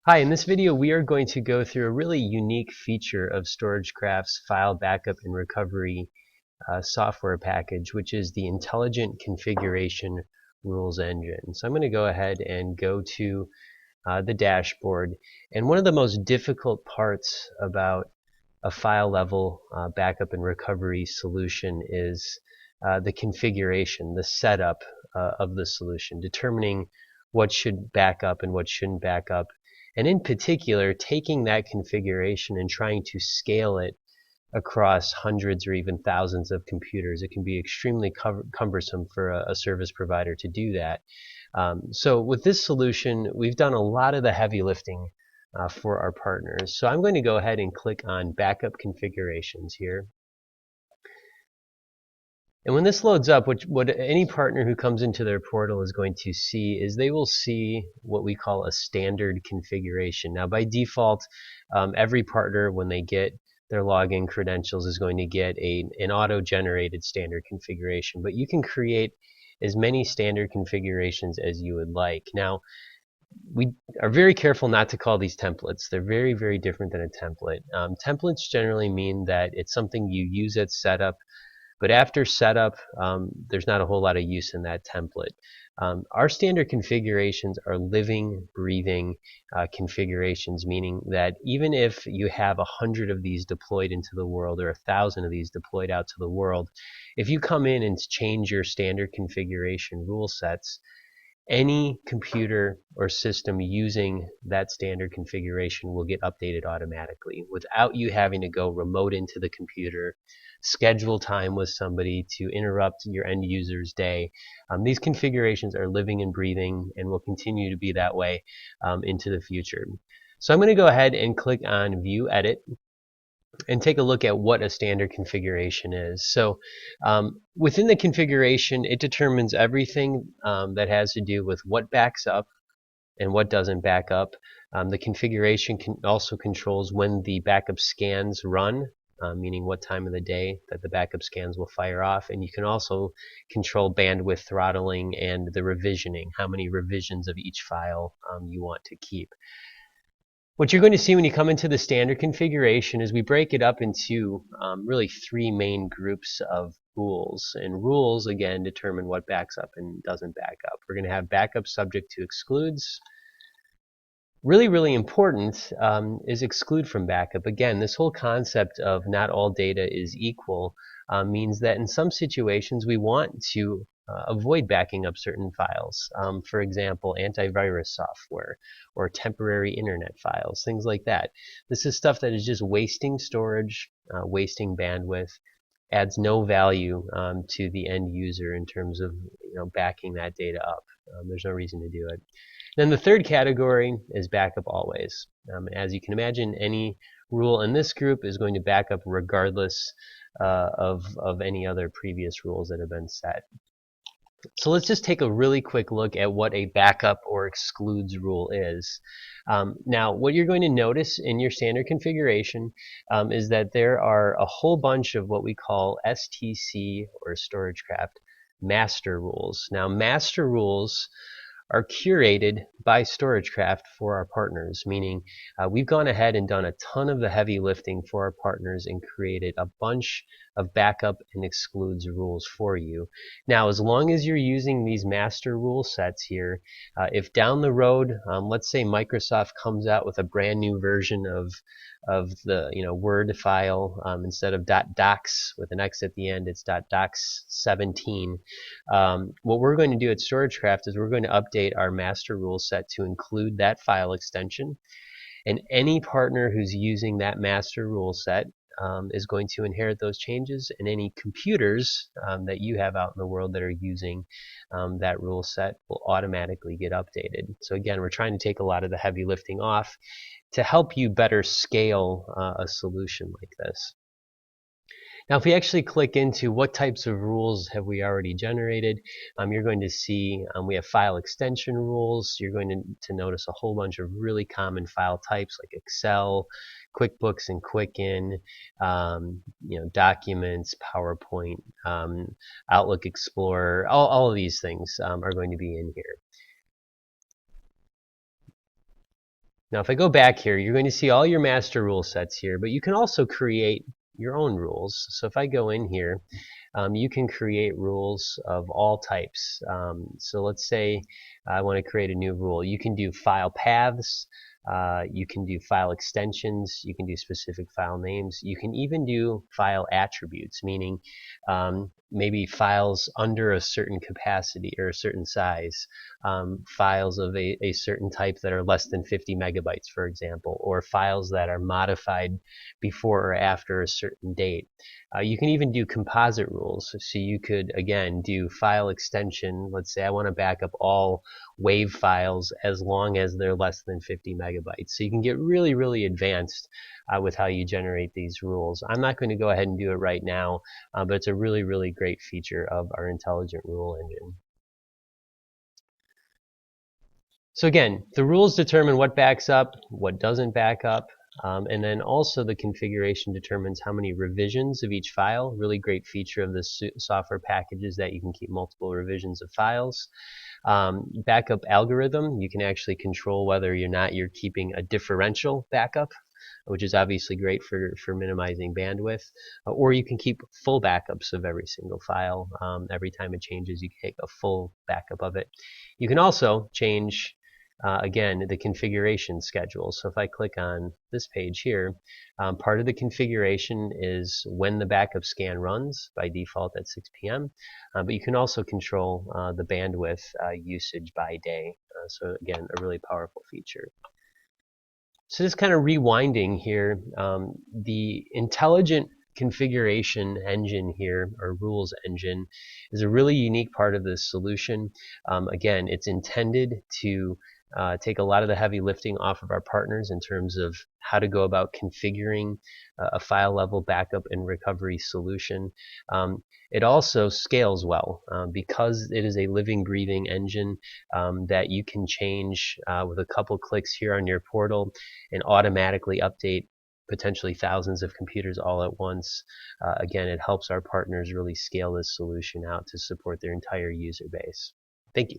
Hi, in this video we are going to go through a really unique feature of StorageCraft's file backup and recovery software package, which is the intelligent configuration rules engine. So I'm going to go ahead and go to the dashboard. And one of the most difficult parts about a file level backup and recovery solution is the configuration, the setup of the solution, determining what should back up and what shouldn't back up. And in particular, taking that configuration and trying to scale it across hundreds or even thousands of computers. It can be extremely cumbersome for a service provider to do that. So with this solution, we've done a lot of the heavy lifting for our partners. So I'm going to go ahead and click on Backup Configurations here. And when this loads up, what any partner who comes into their portal is going to see is they will see what we call a standard configuration. Now, by default, every partner, when they get their login credentials, is going to get an auto-generated standard configuration. But you can create as many standard configurations as you would like. Now, we are very careful not to call these templates. They're very, very different than a template. Templates generally mean that it's something you use at setup, but after setup, there's not a whole lot of use in that template. Our standard configurations are living, breathing configurations, meaning that even if you have 100 of these deployed into the world or 1,000 of these deployed out to the world, if you come in and change your standard configuration rule sets, any computer or system using that standard configuration will get updated automatically without you having to go remote into the computer, schedule time with somebody to interrupt your end user's day. These configurations are living and breathing and will continue to be that way into the future. So I'm going to go ahead and click on View Edit and take a look at what a standard configuration is. So within the configuration, it determines everything that has to do with what backs up and what doesn't back up. The configuration also controls when the backup scans run, meaning what time of the day that the backup scans will fire off. And you can also control bandwidth throttling and the revisioning, how many revisions of each file you want to keep. What you're going to see when you come into the standard configuration is we break it up into really three main groups of rules. And rules, again, determine what backs up and doesn't back up. We're going to have backup subject to excludes. Really, really important is exclude from backup. Again, this whole concept of not all data is equal means that in some situations we want to avoid backing up certain files. For example, antivirus software or temporary internet files, things like that. This is stuff that is just wasting storage, wasting bandwidth, adds no value to the end user in terms of backing that data up. There's no reason to do it. Then the third category is backup always. As you can imagine, any rule in this group is going to back up regardless of any other previous rules that have been set. So let's just take a really quick look at what a backup or excludes rule is. Now, what you're going to notice in your standard configuration is that there are a whole bunch of what we call STC or StorageCraft master rules. Now, master rules are curated by StorageCraft for our partners, meaning we've gone ahead and done a ton of the heavy lifting for our partners and created a bunch of backup and excludes rules for you. Now, as long as you're using these master rule sets here, if down the road, let's say Microsoft comes out with a brand new version of the Word file, instead of .docs with an X at the end, it's .docs 17. What we're going to do at StorageCraft is we're going to update our master rule set to include that file extension, and any partner who's using that master rule set is going to inherit those changes, and any computers that you have out in the world that are using that rule set will automatically get updated. So again, we're trying to take a lot of the heavy lifting off to help you better scale a solution like this. Now, if we actually click into what types of rules have we already generated, you're going to see we have file extension rules. You're going to notice a whole bunch of really common file types like Excel, QuickBooks and Quicken, documents, PowerPoint, Outlook Explorer. All of these things are going to be in here. Now, if I go back here, you're going to see all your master rule sets here, but you can also create your own rules. So if I go in here, you can create rules of all types. So let's say I want to create a new rule. You can do file paths, you can do file extensions, you can do specific file names, you can even do file attributes, meaning maybe files under a certain capacity or a certain size, files of a certain type that are less than 50 megabytes, for example, or files that are modified before or after a certain date. You can even do composite rules. So you could, again, do file extension. Let's say I want to back up all WAV files as long as they're less than 50 megabytes. So you can get really, really advanced with how you generate these rules. I'm not going to go ahead and do it right now, but it's a really, really great feature of our intelligent rule engine. So again, the rules determine what backs up, what doesn't back up, and then also the configuration determines how many revisions of each file. Really great feature of this software package is that you can keep multiple revisions of files. Backup algorithm, you can actually control whether or not you're keeping a differential backup, which is obviously great for minimizing bandwidth, or you can keep full backups of every single file. Every time it changes, you can take a full backup of it. You can also change again, the configuration schedule. So if I click on this page here, part of the configuration is when the backup scan runs, by default at 6 p.m. But you can also control the bandwidth usage by day. So again, a really powerful feature. So just kind of rewinding here, the intelligent configuration engine here, or rules engine, is a really unique part of this solution. Again, it's intended to take a lot of the heavy lifting off of our partners in terms of how to go about configuring a file level backup and recovery solution. It also scales well because it is a living, breathing engine that you can change with a couple clicks here on your portal and automatically update potentially thousands of computers all at once. Again, it helps our partners really scale this solution out to support their entire user base. Thank you.